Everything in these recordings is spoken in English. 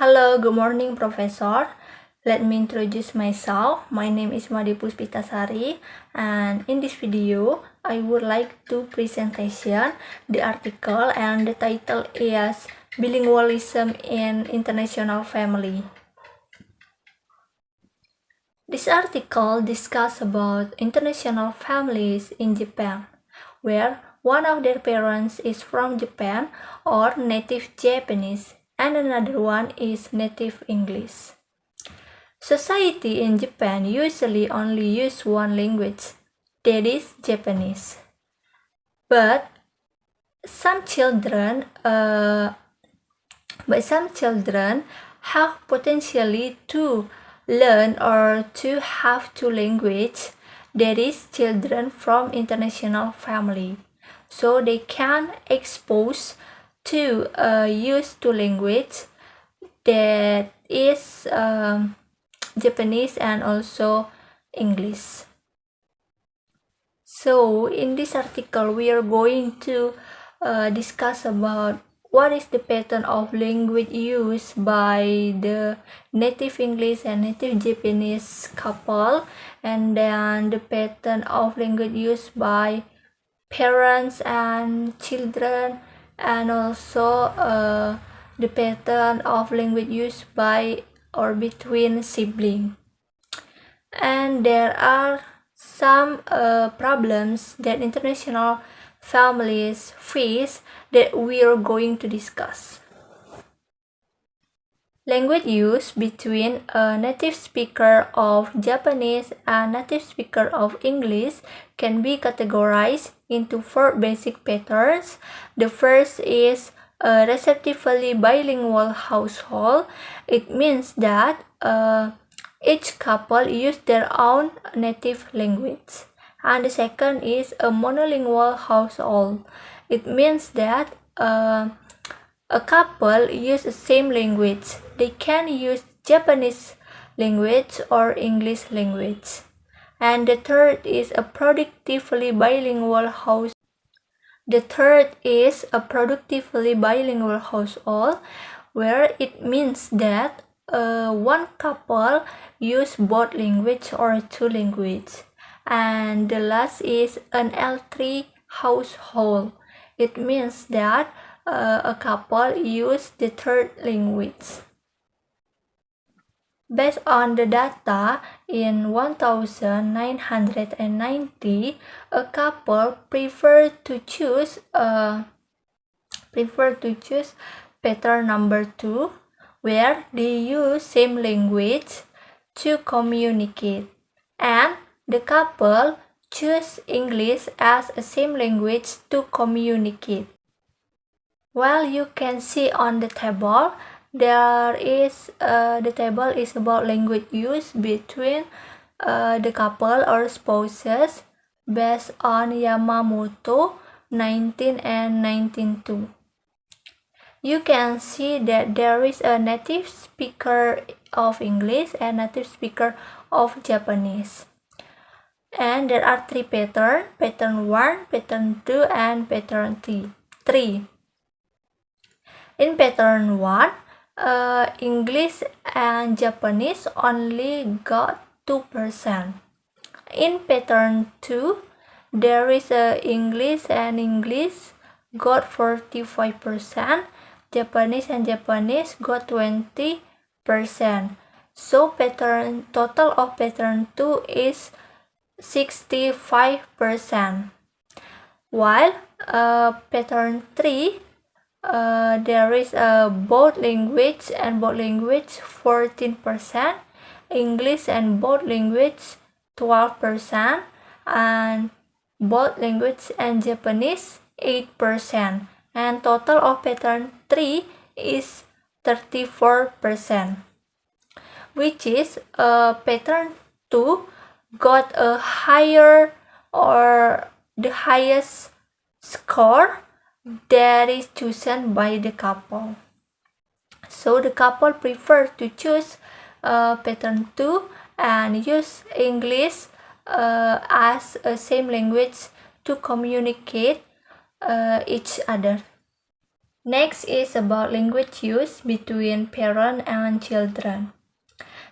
Hello, good morning, Professor. Let me introduce myself. My name is Madi Puspitasari, and in this video, I would like to presentation the article, and the title is Bilingualism in International Family. This article discusses about international families in Japan, where one of their parents is from Japan or native Japanese, and another one is native English. Society in Japan usually only use one language, that is Japanese. But some children, have potentially to learn or to have two languages, that is children from international family. So they can expose to use two language, that is Japanese and also English. So in this article we are going to discuss about what is the pattern of language used by the native English and native Japanese couple, and then the pattern of language used by parents and children, and also the pattern of language used by or between siblings. And there are some problems that international families face that we are going to discuss. Language use between a native speaker of Japanese and native speaker of English can be categorized into four basic patterns. The first is a receptively bilingual household. It means that each couple use their own native language. And the second is a monolingual household. It means that a couple use the same language. They can use Japanese language or English language. And the third is a productively bilingual house. The third is a productively bilingual household, where it means that one couple use both language or two language. And the last is an L3 household. It means that a couple use the third language. Based on the data in 1990, a couple prefer to choose pattern number 2, where they use same language to communicate, and the couple choose English as a same language to communicate. Well, you can see on the table, the table is about language use between the couple or spouses based on Yamamoto 19 and 19.2. You can see that there is a native speaker of English and native speaker of Japanese. And there are three patterns: pattern 1, pattern 2, and pattern 3. In pattern 1, English and Japanese only got 2%. In pattern 2, there is English and English got 45%, Japanese and Japanese got 20%. So total of pattern 2 is 65%. While pattern 3, there is both language and both language 14%, English and both language 12%, and both language and Japanese 8%. And total of pattern 3 is 34%, which is pattern 2 got a higher or the highest score that is chosen by the couple. So the couple prefer to choose pattern 2 and use English as a same language to communicate each other. Next is about language use between parent and children.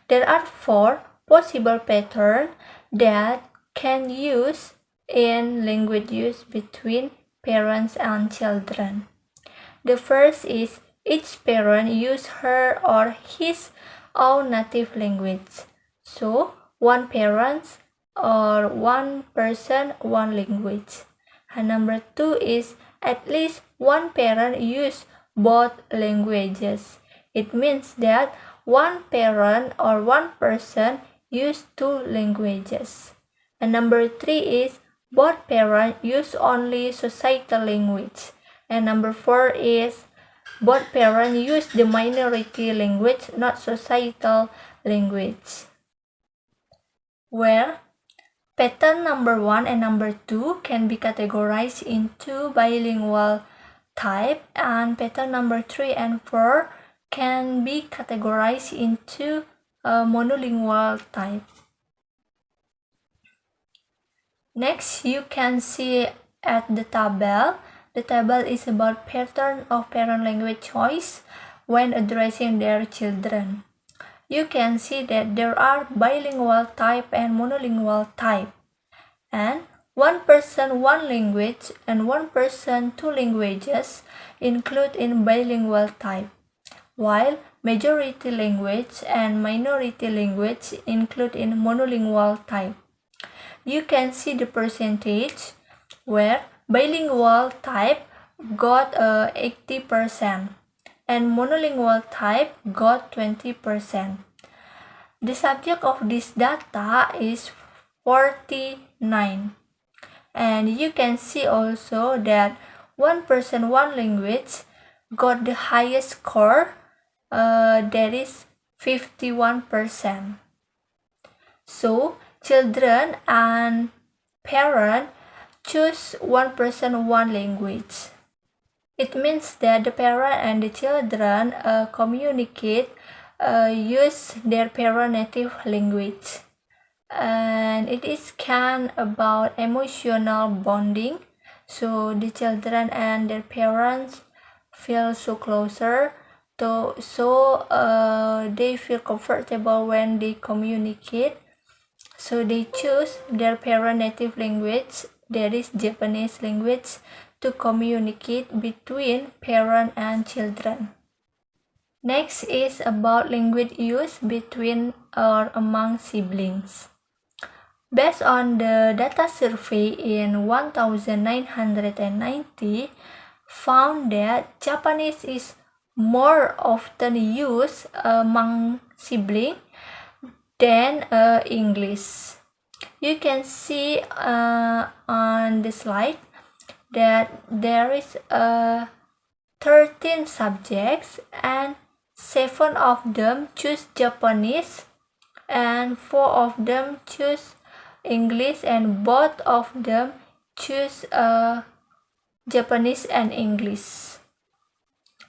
There are 4 possible patterns that can use in language use between parents and children. The first is each parent use her or his own native language. So, one parent or one person, one language. And number 2 is at least one parent use both languages. It means that one parent or one person use 2 languages. And number 3 is both parents use only societal language. And number 4 is both parents use the minority language, not societal language. Where pattern number 1 and number 2 can be categorized into bilingual type, and pattern number 3 and 4 can be categorized into monolingual type. Next, you can see at the table. The table is about pattern of parent language choice when addressing their children. You can see that there are bilingual type and monolingual type. And one person, one language, and one person, two languages include in bilingual type, while majority language and minority language include in monolingual type. You can see the percentage where bilingual type got 80% and monolingual type got 20%. The subject of this data is 49. And you can see also that one person, one language got the highest score, that is 51%. So, children and parent choose one person, one language. It means that the parent and the children communicate, use their parent native language. And it is kind about emotional bonding. So the children and their parents feel so closer. So they feel comfortable when they communicate. So they choose their parent native language, that is Japanese language, to communicate between parent and children. Next is about language use between or among siblings. Based on the data survey in 1990, found that Japanese is more often used among siblings than English. You can see on the slide that there is 13 subjects and 7 of them choose Japanese and 4 of them choose English, and both of them choose Japanese and English,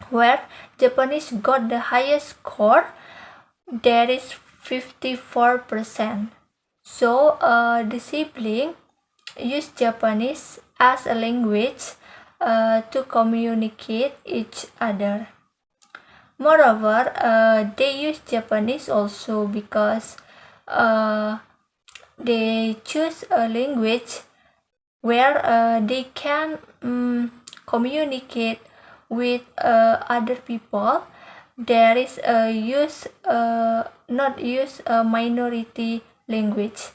where Japanese got the highest score, that is 54%. So the sibling use Japanese as a language to communicate each other. Moreover, they use Japanese also because they choose a language where they can communicate with other people. There is not use a minority language,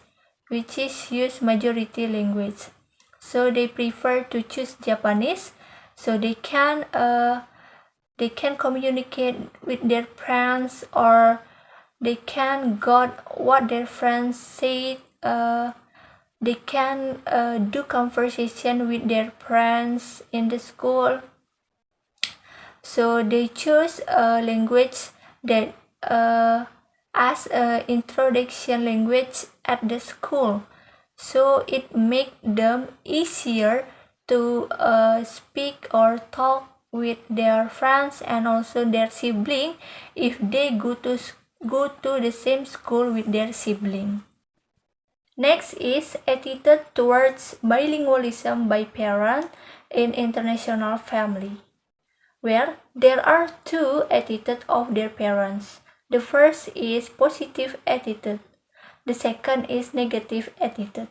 which is use majority language. So they prefer to choose Japanese, so they can communicate with their friends, or they can got what their friends say. They can do conversation with their friends in the school. So they choose a language that as an introduction language at the school. So it make them easier to speak or talk with their friends and also their sibling if they go to the same school with their sibling. Next is attitude towards bilingualism by parents in international family. where there are two attitudes of their parents. The first is positive attitude. The second is negative attitude.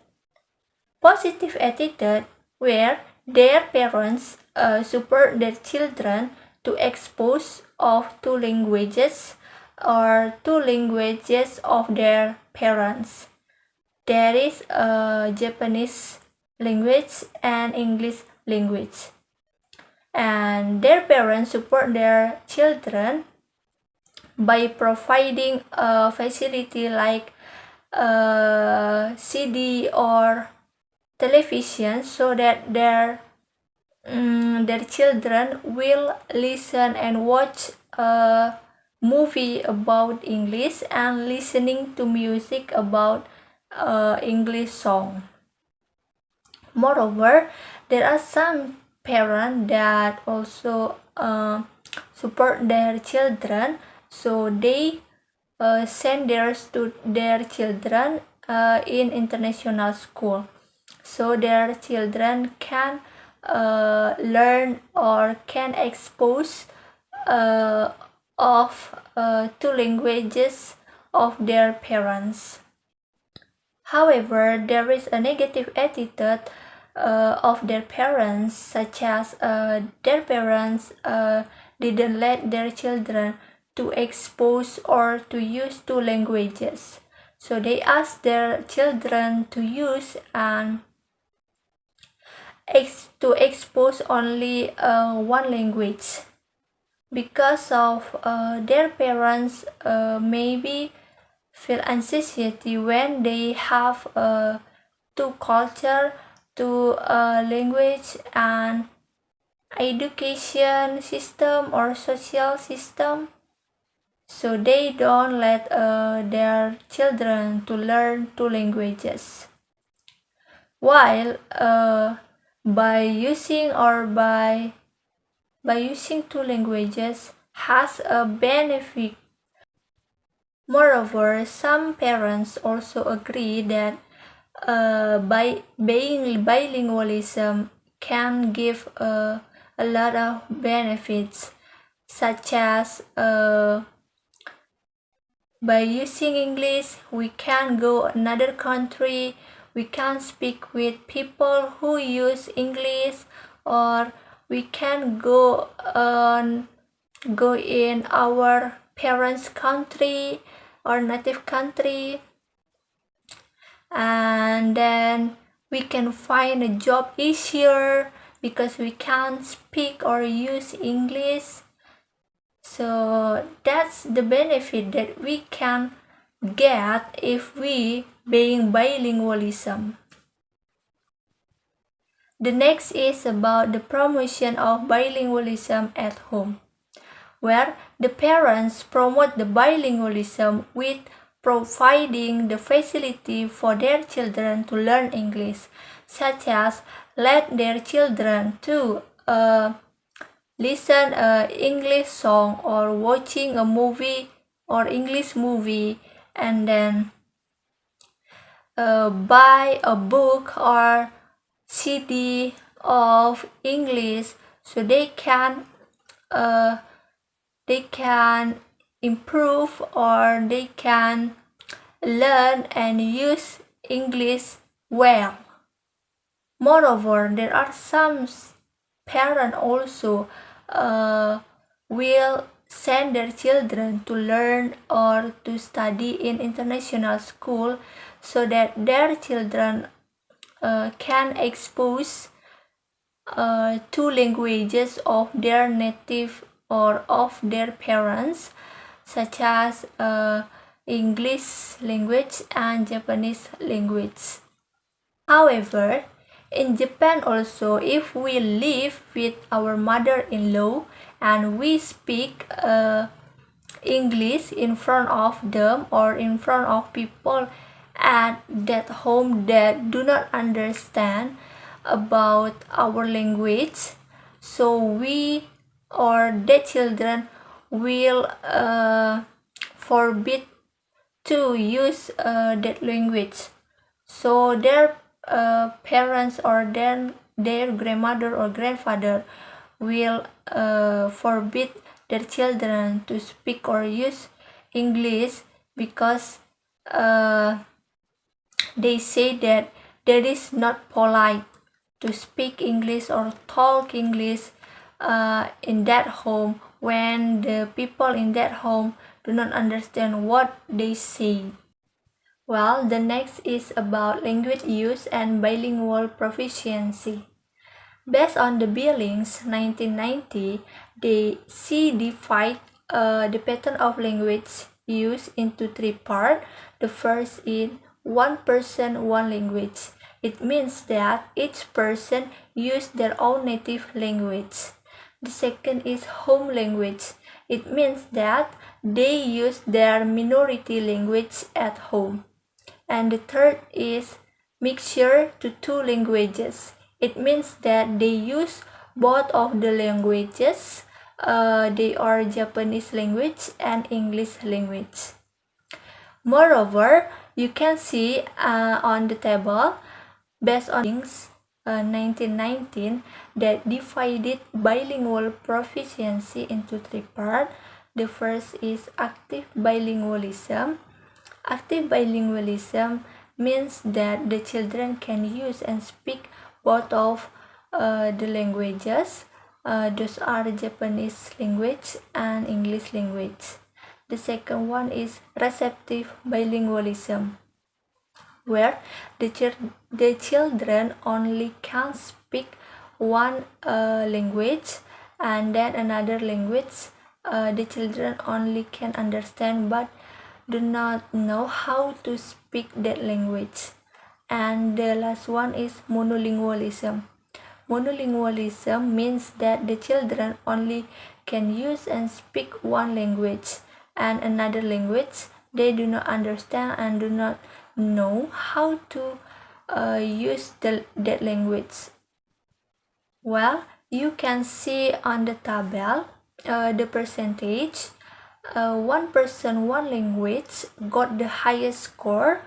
Positive attitude, where their parents support their children to expose of two languages or two languages of their parents. There is a Japanese language and English language. And their parents support their children by providing a facility like CD or television so that their children will listen and watch a movie about English and listening to music about English song. Moreover, there are some parents that also support their children, so they send their children in international school, so their children can learn or can expose of two languages of their parents. However, there is a negative attitude of their parents, such as their parents didn't let their children to expose or to use two languages. So they ask their children to use and to expose only one language, because of their parents maybe feel anxiety when they have two culture, two language and education system or social system, so they don't let their children to learn two languages. While by using two languages has a benefit. Moreover, some parents also agree that by bilingualism can give a lot of benefits, such as by using English, we can go another country, we can speak with people who use English, or we can go in our parents' country or native country, and then we can find a job easier because we can speak or use English. So that's the benefit that we can get if we being bilingualism. The next is about the promotion of bilingualism at home, where the parents promote the bilingualism with providing the facility for their children to learn English, such as let their children to listen a English song or watching a movie or English movie, and then buy a book or CD of English, so they can improve or they can learn and use English well. Moreover, there are some parents also will send their children to learn or to study in international school, so that their children can expose two languages of their native or of their parents, such as English language and Japanese language. However, in Japan also, if we live with our mother-in-law and we speak English in front of them or in front of people at that home that do not understand about our language, so we or the children will forbid to use that language. So their parents or their grandmother or grandfather will forbid their children to speak or use English because they say that that is not polite to speak English or talk English in that home when the people in that home do not understand what they say. Well, the next is about language use and bilingual proficiency. Based on the Billings 1990, they divide the pattern of language use into three parts. The first is one person, one language. It means that each person uses their own native language. The second is home language. It means that they use their minority language at home. And the third is mixture to two languages. It means that they use both of the languages. They are Japanese language and English language. Moreover, you can see on the table based on 1919 that divided bilingual proficiency into three parts. The first is active bilingualism. Active bilingualism means that the children can use and speak both of the languages. Those are Japanese language and English language. The second one is receptive bilingualism, where the children only can speak one language and then another language the children only can understand but do not know how to speak that language. And the last one is monolingualism. Monolingualism means that the children only can use and speak one language and another language they do not understand and do not know how to use that language. Well, you can see on the table the percentage. One person, one language got the highest score,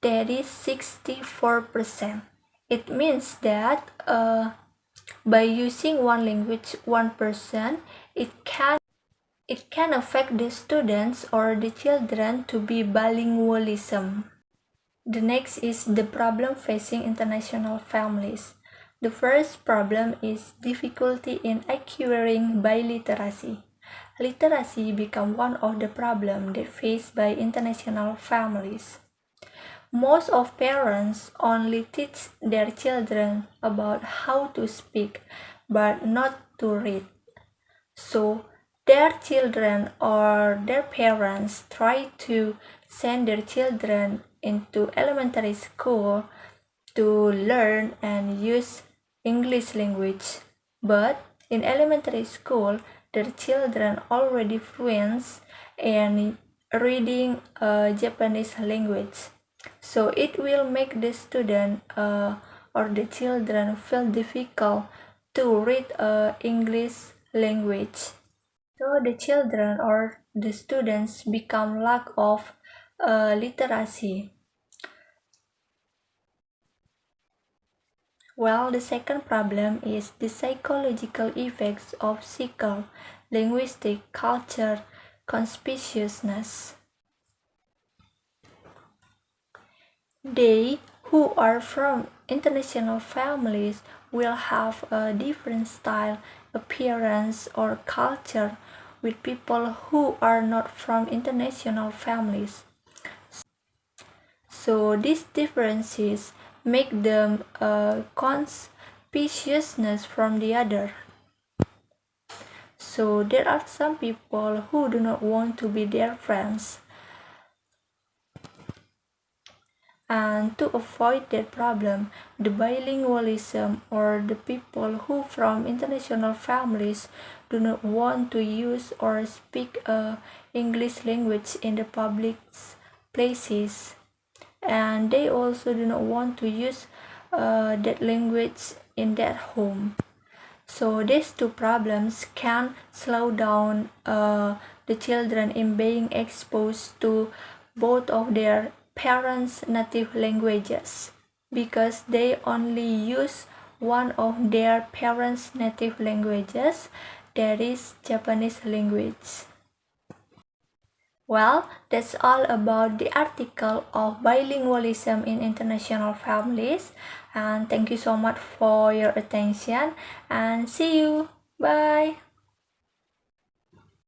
that is 64%. It means that by using one language, one person, it can affect the students or the children to be bilingualism. The next is the problem facing international families. The first problem is difficulty in acquiring biliteracy. Literacy become one of the problems that faced by international families. Most of parents only teach their children about how to speak, but not to read. So their children or their parents try to send their children into elementary school to learn and use English language. But in elementary school, their children already fluent in reading Japanese language. So it will make the student or the children feel difficult to read English language. So the children or the students become lack of literacy. Well, the second problem is the psychological effects of seeker, linguistic, culture, conspicuousness. They who are from international families will have a different style, appearance, or culture with people who are not from international families. So these differences make them conspicuousness from the other. So there are some people who do not want to be their friends. And to avoid that problem, the bilingualism or the people who from international families do not want to use or speak English language in the public places. And they also do not want to use that language in that home. So these two problems can slow down the children in being exposed to both of their parents' native languages because they only use one of their parents' native languages, that is Japanese language. Well, that's all about the article of bilingualism in international families. And thank you so much for your attention and see you. Bye.